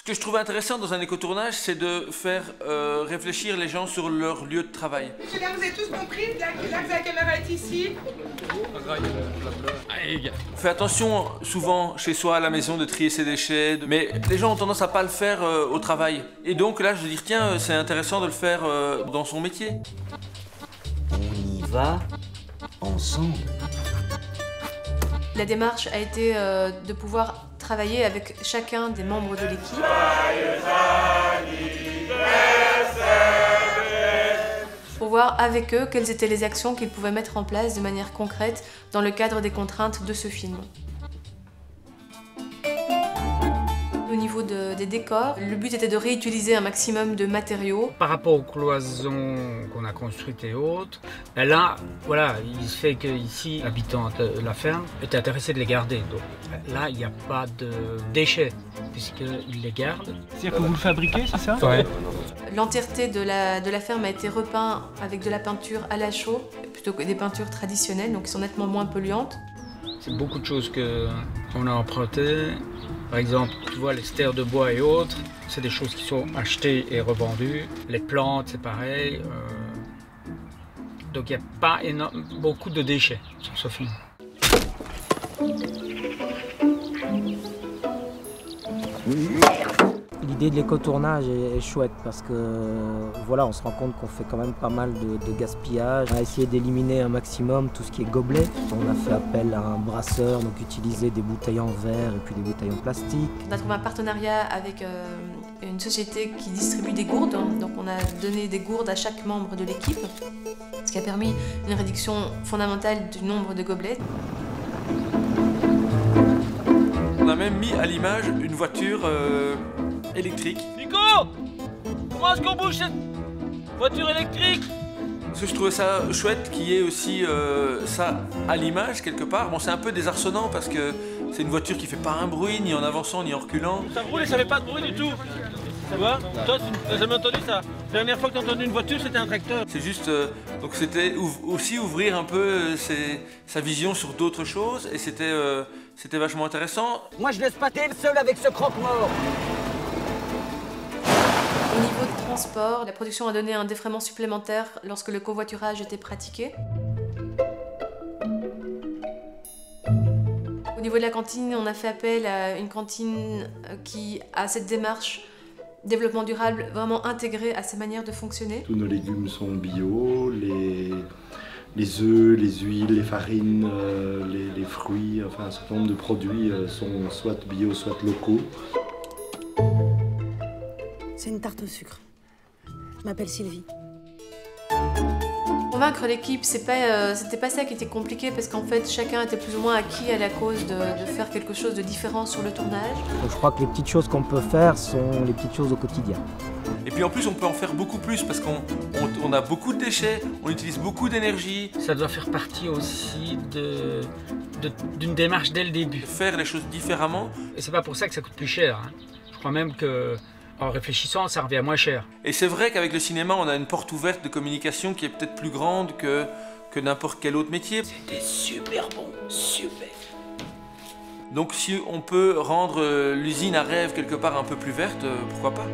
que je trouvais intéressant dans un écotournage, c'est de faire réfléchir les gens sur leur lieu de travail. Monsieur, là, vous avez tous compris? Là, la caméra est ici. On fait attention souvent chez soi à la maison de trier ses déchets, mais les gens ont tendance à pas le faire au travail. Et donc là, je veux dire, tiens, c'est intéressant de le faire dans son métier. On y va ensemble. La démarche a été de pouvoir travailler avec chacun des membres de l'équipe. Pour voir avec eux quelles étaient les actions qu'ils pouvaient mettre en place de manière concrète dans le cadre des contraintes de ce film. Au niveau des décors, le but était de réutiliser un maximum de matériaux. Par rapport aux cloisons qu'on a construites et autres, là, voilà, il se fait qu'ici, l'habitant de la ferme est intéressé de les garder. Donc là, il n'y a pas de déchets, puisqu'il les garde. C'est-à-dire que vous le fabriquez, c'est ça? Ouais. L'entièreté de la ferme a été repeinte avec de la peinture à la chaux, plutôt que des peintures traditionnelles, donc qui sont nettement moins polluantes. C'est beaucoup de choses qu'on a empruntées. Par exemple, tu vois, les stères de bois et autres, c'est des choses qui sont achetées et revendues. Les plantes, c'est pareil. Donc il n'y a pas beaucoup de déchets sur ce film. L'idée de l'écotournage est chouette parce que voilà, on se rend compte qu'on fait quand même pas mal de gaspillage. On a essayé d'éliminer un maximum tout ce qui est gobelet. On a fait appel à un brasseur, donc utiliser des bouteilles en verre et puis des bouteilles en plastique. On a trouvé un partenariat avec une société qui distribue des gourdes. Donc on a donné des gourdes à chaque membre de l'équipe, ce qui a permis une réduction fondamentale du nombre de gobelets. On a même mis à l'image une voiture électrique. Nico! Comment est-ce qu'on bouge cette voiture électrique? Parce que je trouvais ça chouette qu'il y ait aussi ça à l'image quelque part. Bon, c'est un peu désarçonnant parce que c'est une voiture qui fait pas un bruit, ni en avançant, ni en reculant. Ça roule et ça fait pas de bruit du tout. Tu vois? Toi, tu n'as jamais entendu ça? La dernière fois que tu as entendu une voiture, c'était un tracteur. C'est juste, donc c'était aussi ouvrir un peu sa vision sur d'autres choses et c'était vachement intéressant. Moi, je laisse pas t'être seul avec ce croque-mort. Au niveau du transport, la production a donné un défraiement supplémentaire lorsque le covoiturage était pratiqué. Au niveau de la cantine, on a fait appel à une cantine qui a cette démarche développement durable vraiment intégrée à ses manières de fonctionner. Tous nos légumes sont bio, les œufs, les huiles, les farines, les fruits, enfin un certain nombre de produits sont soit bio, soit locaux. C'est une tarte au sucre. Je m'appelle Sylvie. Convaincre l'équipe, c'était pas ça qui était compliqué parce qu'en fait chacun était plus ou moins acquis à la cause de faire quelque chose de différent sur le tournage. Donc je crois que les petites choses qu'on peut faire sont les petites choses au quotidien. Et puis en plus on peut en faire beaucoup plus parce qu'on a beaucoup de déchets, on utilise beaucoup d'énergie. Ça doit faire partie aussi d'une démarche dès le début. Faire les choses différemment. Et c'est pas pour ça que ça coûte plus cher. Hein. Je crois même que en réfléchissant, ça revient moins cher. Et c'est vrai qu'avec le cinéma, on a une porte ouverte de communication qui est peut-être plus grande que n'importe quel autre métier. C'était super bon, super. Donc si on peut rendre l'usine à rêve quelque part un peu plus verte, pourquoi pas?